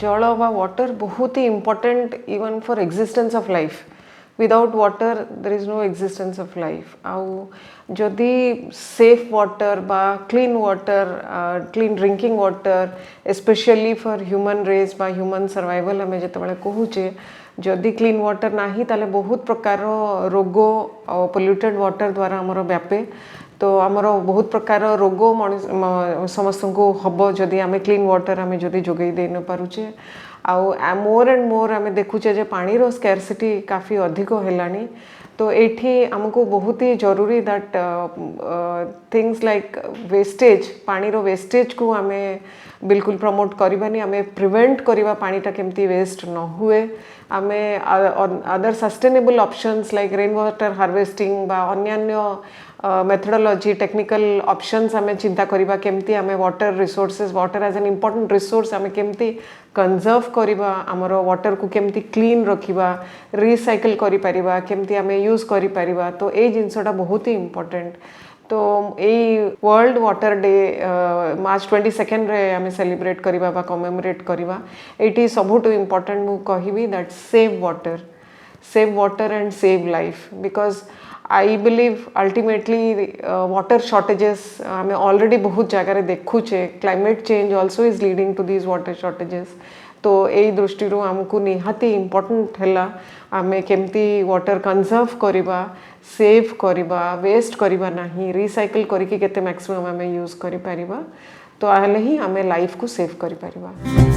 जल बा वाटर बहुत ही important even for existence of life without water there is no existence of life आउ जदि सेफ वाटर बा clean drinking water specially for human race बा ह्यूमन सर्वाइवल आम जिते कहूचे जदि क्लीन वाटर नाही ताले बहुत प्रकार रोग पोल्यूटेड वाटर द्वारा आमर व्यापे तो आमर बहुत प्रकार रोग समस्त को हम जदि आम क्लीन वाटर आम जदि जोगई दे न पारुचे आउ मोर एंड मोर आम देखुचे जे पानी रो स्कैरसिटी काफ़ी अधिक है तो ये आमको बहुत ही जरूरी दैट थिंग्स लाइक वेस्टेज पानी रो वेस्टेज को आम बिल्कुल प्रमोट करवानी आम प्रिवेंट करवा पानीटा केमती वेस्ट न हुए आम other sustainable options like rain water harvesting बा अन्यान्य मेथडोलॉजी टेक्निकल ऑप्शंस आम चिंता करवा केमती आम water resources water as an important resource आम केमती कंजर्व करवा आमर वाटर को केमती क्लीन रखा रिसाइकल करि परिबा केमती आम यूज करि परिबा तो ये जिनसटा बहुत ही इम्पोर्टेंट तो यही वर्ल्ड वाटर डे मार्च 22 रे आम सेलिब्रेट करवा बा कमेमोरेट करवा ये सबुठ इम्पोर्टेंट मु कहिबी that save water and save life because I believe ultimately water shortages आम ऑलरेडी बहुत जगह देखुचे climate change also is leading to these water shortages तो यही दृष्टि आमको निहाती इम्पोर्टेंट है आम केमती वाटर कंजर्व करवा सेव करवा वेस्ट करवा नहीं रिसाइकल करके केते मैक्सिमम आम यूज करि परिबा तो आले ही आम लाइफ को सेव करि परिबा।